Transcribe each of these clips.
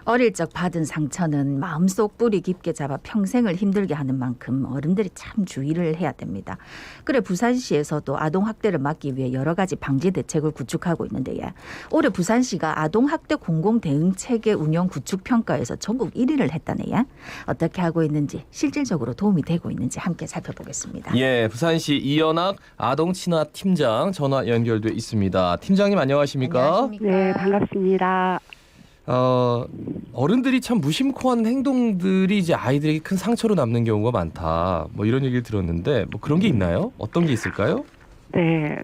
어릴 적 받은 상처는 마음속 뿌리 깊게 잡아 평생을 힘들게 하는 만큼 어른들이 참 주의를 해야 됩니다. 그래 부산시에서도 아동학대를 막기 위해 여러 가지 방지 대책을 구축하고 있는데요. 올해 부산시가 아동학대 공공대응체계 운영 구축 평가에서 전국 1위를 했다네요. 어떻게 하고 있는지 실질적으로 도움이 되고 있는지 함께 살펴보겠습니다. 예, 부산시 이연학 아동친화팀장 전화 연결돼 있습니다. 팀장님 안녕하십니까? 네, 반갑습니다. 어른들이 참 무심코 하는 행동들이 이제 아이들에게 큰 상처로 남는 경우가 많다. 뭐 이런 얘기를 들었는데 뭐 그런 게 있나요? 어떤 게 있을까요? 네,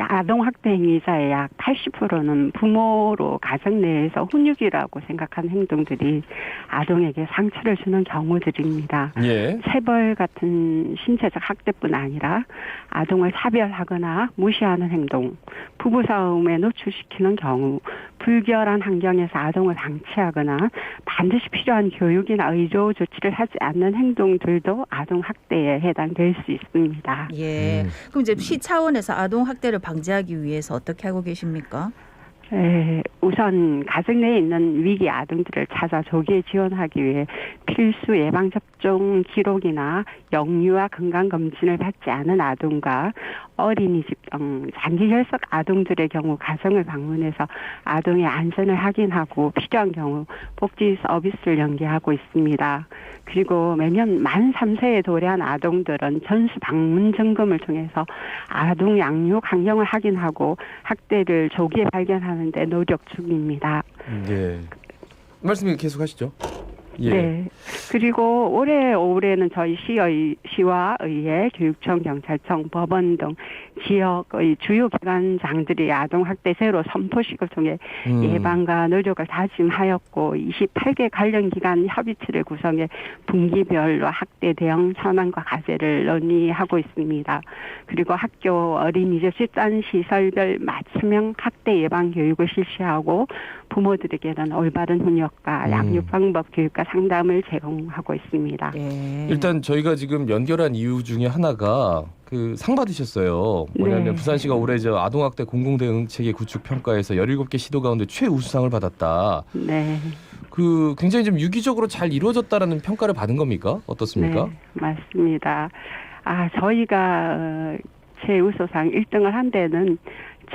아동학대 행위자의 약 80%는 부모로 가정 내에서 훈육이라고 생각한 행동들이 아동에게 상처를 주는 경우들입니다. 예. 체벌 같은 신체적 학대뿐 아니라 아동을 사별하거나 무시하는 행동, 부부싸움에 노출시키는 경우, 불결한 환경에서 아동을 방치하거나 반드시 필요한 교육이나 의료 조치를 하지 않는 행동들도 아동학대에 해당될 수 있습니다. 예. 그럼 이제 시 차원에서 아동학대를 방지하기 위해서 어떻게 하고 계십니까? 우선 가정 내에 있는 위기 아동들을 찾아 조기에 지원하기 위해 필수 예방접종 기록이나 영유아 건강검진을 받지 않은 아동과 어린이집 등 장기결석 아동들의 경우 가정을 방문해서 아동의 안전을 확인하고 필요한 경우 복지 서비스를 연계하고 있습니다. 그리고 매년 만 3세에 도래한 아동들은 전수 방문 점검을 통해서 아동 양육 환경을 확인하고 학대를 조기에 발견하는 데 노력 중입니다. 네. 말씀 계속 하시죠. 예. 네. 그리고 올해는 저희 시와 의회, 교육청, 경찰청, 법원 등 지역의 주요 기관장들이 아동학대 제로 선포식을 통해 예방과 노력을 다짐하였고 28개 관련 기관 협의체를 구성해 분기별로 학대 대응 현황과 과제를 논의하고 있습니다. 그리고 학교, 어린이집, 집단시설별 맞춤형 학대 예방 교육을 실시하고 부모들에게는 올바른 훈육과 양육 방법 교육과 상담을 제공하고 있습니다. 네. 일단 저희가 지금 연결한 이유 중에 하나가 그 상 받으셨어요. 뭐냐면 네. 부산시가 올해 저 아동학대 공공대응체계 구축 평가에서 17개 시도 가운데 최우수상을 받았다. 네. 그 굉장히 좀 유기적으로 잘 이루어졌다라는 평가를 받은 겁니까? 어떻습니까? 네, 맞습니다. 저희가 최우수상 1등을 한 데는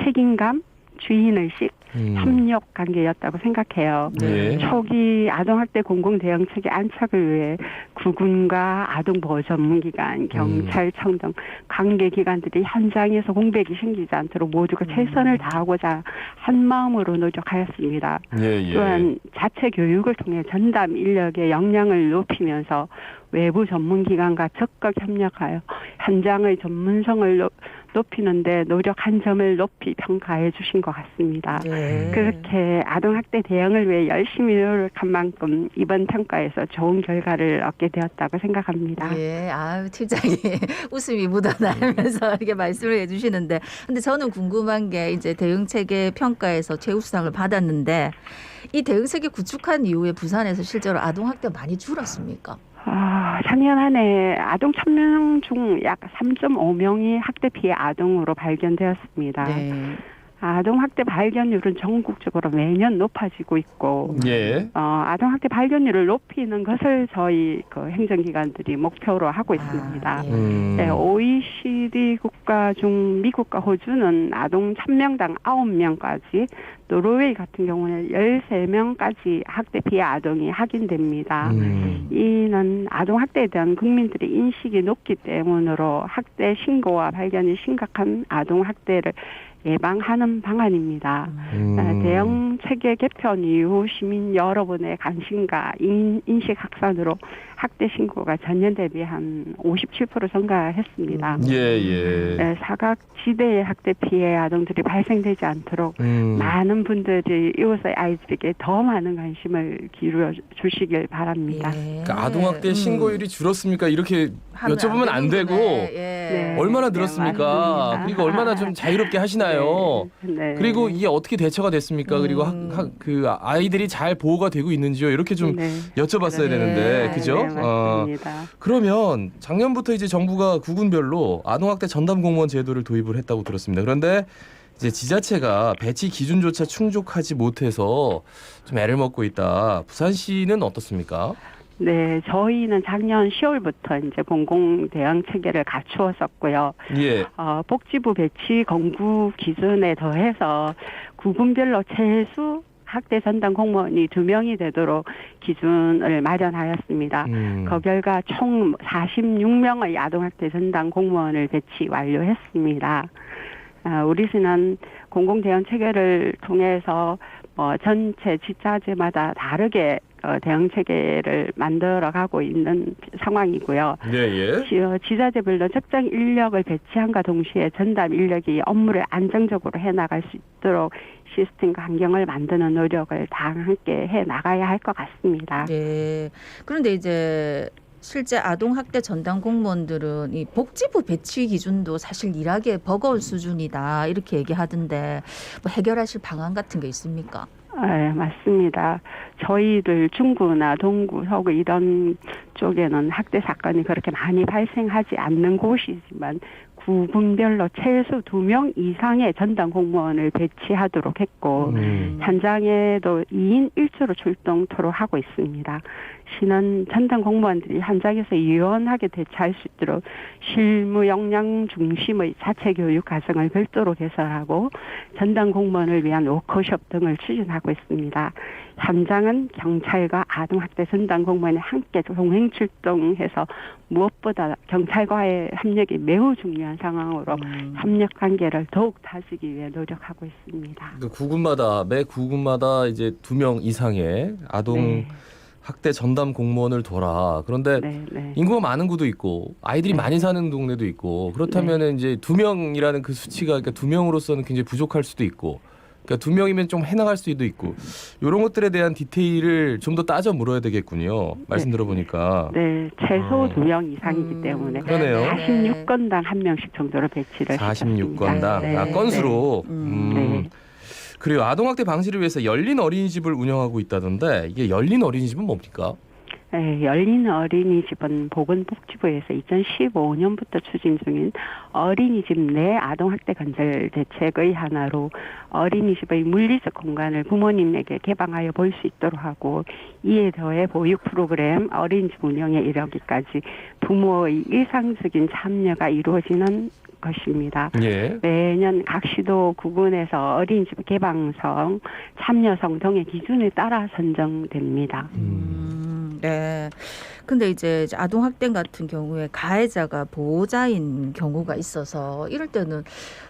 책임감, 주인의식, 협력 관계였다고 생각해요. 네. 초기 아동학대 공공대응체계 안착을 위해 구군과 아동보호 전문기관, 경찰청 등 관계기관들이 현장에서 공백이 생기지 않도록 모두가 최선을 다하고자 한마음으로 노력하였습니다. 예. 또한 자체 교육을 통해 전담 인력의 역량을 높이면서 외부 전문기관과 적극 협력하여 현장의 전문성을 높이는 데 노력한 점을 높이 평가해 주신 것 같습니다. 네. 그렇게 아동학대 대응을 위해 열심히 노력한 만큼 이번 평가에서 좋은 결과를 얻게 되었다고 생각합니다. 예, 팀장이 웃음이 묻어나면서 이렇게 말씀을 해주시는데, 근데 저는 궁금한 게 이제 대응체계 평가에서 최우수상을 받았는데 이 대응체계 구축한 이후에 부산에서 실제로 아동학대 많이 줄었습니까? 작년 한 해 아동 1000명 중 약 3.5명이 학대 피해 아동으로 발견되었습니다. 네. 아동학대 발견율은 전국적으로 매년 높아지고 있고 예. 아동학대 발견율을 높이는 것을 저희 그 행정기관들이 목표로 하고 있습니다. 네, OECD 국가 중 미국과 호주는 아동 1000명당 9명까지, 노르웨이 같은 경우는 13명까지 학대 피해 아동이 확인됩니다. 이는 아동학대에 대한 국민들의 인식이 높기 때문으로 학대 신고와 발견이 심각한 아동학대를 예방하는 방안입니다. 대응 체계 개편 이후 시민 여러분의 관심과 인식 확산으로 학대 신고가 전년 대비 한 57% 증가했습니다. 예. 사각지대의 학대 피해 아동들이 발생되지 않도록 많은 분들이 이웃의 아이들에게 더 많은 관심을 기울여 주시길 바랍니다. 예. 그러니까 아동학대 신고율이 줄었습니까? 이렇게 여쭤보면 안 되고 예. 얼마나 늘었습니까? 맞습니다. 그리고 얼마나 좀 자유롭게 하시나요? 네. 그리고 이게 어떻게 대처가 됐습니까? 그리고 그 아이들이 잘 보호가 되고 있는지요? 이렇게 좀 여쭤봤어야 되는데, 그죠? 네, 맞습니다. 그러면 작년부터 이제 정부가 구군별로 아동학대 전담 공무원 제도를 도입을 했다고 들었습니다. 그런데 이제 지자체가 배치 기준조차 충족하지 못해서 좀 애를 먹고 있다. 부산시는 어떻습니까? 네, 저희는 작년 10월부터 이제 공공 대응 체계를 갖추었었고요. 예. 복지부 배치 공구 기준에 더해서 구분별로 최소 학대 전담 공무원이 2명이 되도록 기준을 마련하였습니다. 그 결과 총 46명의 아동학대 전담 공무원을 배치 완료했습니다. 우리 시는 공공대응 체계를 통해서 전체 지자체마다 다르게 대응 체계를 만들어가고 있는 상황이고요. 네, 지자체별로 적정 인력을 배치함과 동시에 전담 인력이 업무를 안정적으로 해나갈 수 있도록 시스템과 환경을 만드는 노력을 다 함께 해나가야 할 것 같습니다. 네. 그런데 이제 실제 아동학대 전담 공무원들은 이 복지부 배치 기준도 사실 일하기에 버거운 수준이다 이렇게 얘기하던데 뭐 해결하실 방안 같은 게 있습니까? 네, 맞습니다. 저희들 중구나 동구, 서구 이런 쪽에는 학대 사건이 그렇게 많이 발생하지 않는 곳이지만 구분별로 최소 2명 이상의 전담 공무원을 배치하도록 했고 현장에도 2인 1조로 출동토록 하고 있습니다. 시는 전담 공무원들이 현장에서 유연하게 대처할 수 있도록 실무 역량 중심의 자체 교육 과정을 별도로 개설하고 전담 공무원을 위한 워크숍 등을 추진하고 있습니다. 현장은 경찰과 아동학대 전담 공무원이 함께 동행 출동해서 무엇보다 경찰과의 협력이 매우 중요한 상황으로 협력 관계를 더욱 다지기 위해 노력하고 있습니다. 그 구군마다 매 구군마다 이제 2명 이상의 아동 학대 전담 공무원을 둬라. 그런데 인구가 많은 구도 있고 아이들이 많이 사는 동네도 있고 그렇다면은 이제 2명이라는 그 수치가 그러니까 2명으로서는 굉장히 부족할 수도 있고 그러니까 2명이면 좀 해나갈 수도 있고 이런 것들에 대한 디테일을 좀 더 따져 물어야 되겠군요. 말씀 들어보니까. 네, 최소 2명 이상이기 때문에 그러네요. 46건당 1명씩 정도로 배치를 46건당 네. 건수로. 네. 그리고 아동학대 방지를 위해서 열린 어린이집을 운영하고 있다던데 이게 열린 어린이집은 뭡니까? 네, 열린 어린이집은 보건복지부에서 2015년부터 추진 중인 어린이집 내 아동학대 건절 대책의 하나로 어린이집의 물리적 공간을 부모님에게 개방하여 볼 수 있도록 하고 이에 더해 보육 프로그램 어린이집 운영에 이르기까지 부모의 일상적인 참여가 이루어지는 것입니다. 예. 매년 각 시도 구군에서 어린이집 개방성, 참여성 등의 기준에 따라 선정됩니다. 네. 근데 이제 아동학대 같은 경우에 가해자가 보호자인 경우가 있어서 이럴 때는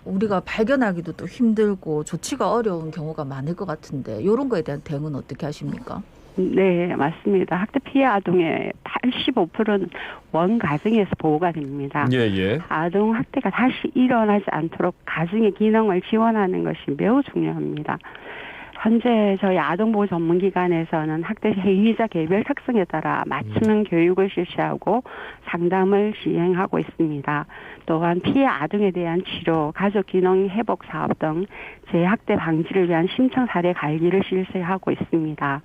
우리가 발견하기도 또 힘들고 조치가 어려운 경우가 많을 것 같은데 이런 거에 대한 대응은 어떻게 하십니까? 네, 맞습니다. 학대 피해 아동의 85%는 원 가정에서 보호가 됩니다. 예. 아동 학대가 다시 일어나지 않도록 가정의 기능을 지원하는 것이 매우 중요합니다. 현재 저희 아동보호 전문기관에서는 학대 행위자 개별 특성에 따라 맞춤형 교육을 실시하고 상담을 시행하고 있습니다. 또한 피해 아동에 대한 치료, 가족 기능 회복 사업 등 재학대 방지를 위한 신청 사례 관리를 실시하고 있습니다.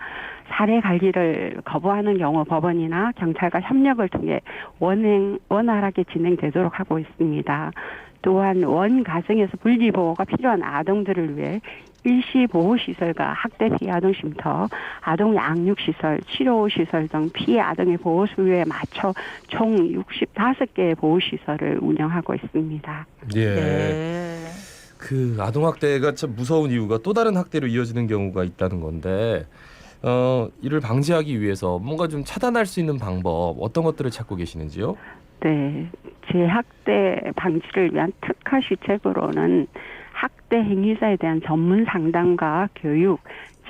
사례 관리를 거부하는 경우 법원이나 경찰과 협력을 통해 원활하게 진행되도록 하고 있습니다. 또한 원 가정에서 분리보호가 필요한 아동들을 위해 일시보호시설과 학대 피해 아동쉼터, 아동 양육시설, 치료시설 등 피해 아동의 보호 수요에 맞춰 총 65개의 보호시설을 운영하고 있습니다. 예. 네. 그 아동학대가 참 무서운 이유가 또 다른 학대로 이어지는 경우가 있다는 건데 이를 방지하기 위해서 뭔가 좀 차단할 수 있는 방법 어떤 것들을 찾고 계시는지요? 네, 재학대 방지를 위한 특화 시책으로는 학대 행위자에 대한 전문 상담과 교육,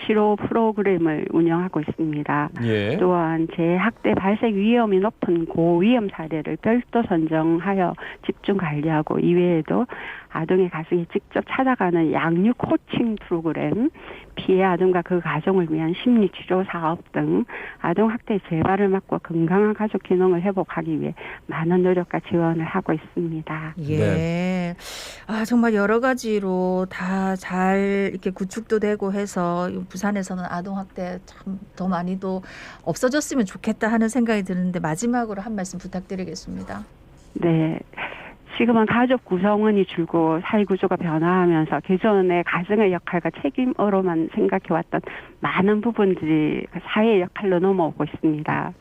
치료 프로그램을 운영하고 있습니다. 예. 또한 재학대 발생 위험이 높은 고위험 사례를 별도 선정하여 집중 관리하고 이외에도 아동의 가정에 직접 찾아가는 양육 코칭 프로그램, 피해 아동과 그 가정을 위한 심리치료 사업 등 아동학대 재발을 막고 건강한 가족 기능을 회복하기 위해 많은 노력과 지원을 하고 있습니다. 예. 네. 정말 여러 가지로 다 잘 이렇게 구축도 되고 해서 부산에서는 아동학대 참 더 많이도 없어졌으면 좋겠다 하는 생각이 드는데 마지막으로 한 말씀 부탁드리겠습니다. 네. 지금은 가족 구성원이 줄고 사회 구조가 변화하면서 기존의 가정의 역할과 책임으로만 생각해왔던 많은 부분들이 사회의 역할로 넘어오고 있습니다.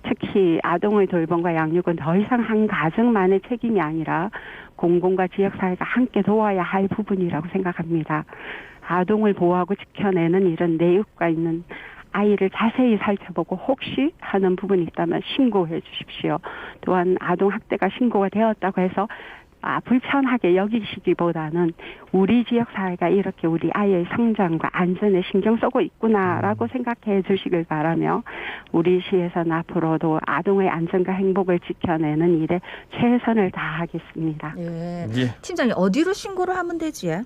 특히 아동의 돌봄과 양육은 더 이상 한 가정만의 책임이 아니라 공공과 지역사회가 함께 도와야 할 부분이라고 생각합니다. 아동을 보호하고 지켜내는 일은 내육과 있는 아이를 자세히 살펴보고 혹시 하는 부분이 있다면 신고해 주십시오. 또한 아동학대가 신고가 되었다고 해서 불편하게 여기시기보다는 우리 지역사회가 이렇게 우리 아이의 성장과 안전에 신경 쓰고 있구나라고 생각해 주시길 바라며 우리 시에서는 앞으로도 아동의 안전과 행복을 지켜내는 일에 최선을 다하겠습니다. 예. 예. 팀장님 어디로 신고를 하면 되지?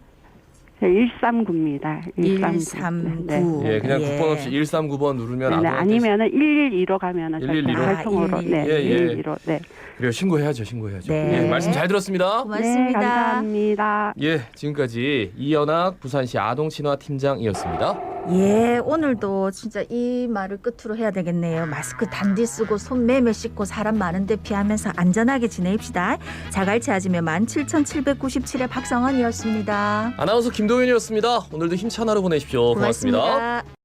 139입니다. 139. 네. 예, 그냥 국번 없이 139번 누르면 네, 아니면은 112로 가면은 112 로? 활성으로 네, 예, 예. 112로 네. 그래요. 신고해야죠. 네. 예, 말씀 잘 들었습니다. 고맙습니다. 네, 감사합니다. 예, 지금까지 이연학 부산시 아동친화 팀장이었습니다. 예, 오늘도 진짜 이 말을 끝으로 해야 되겠네요. 마스크 단디 쓰고 손 매매 씻고 사람 많은데 피하면서 안전하게 지내입시다. 자갈치 아지매 17,797의 박성원이었습니다. 아나운서 김도윤이었습니다. 오늘도 힘찬 하루 보내십시오. 고맙습니다. 고맙습니다.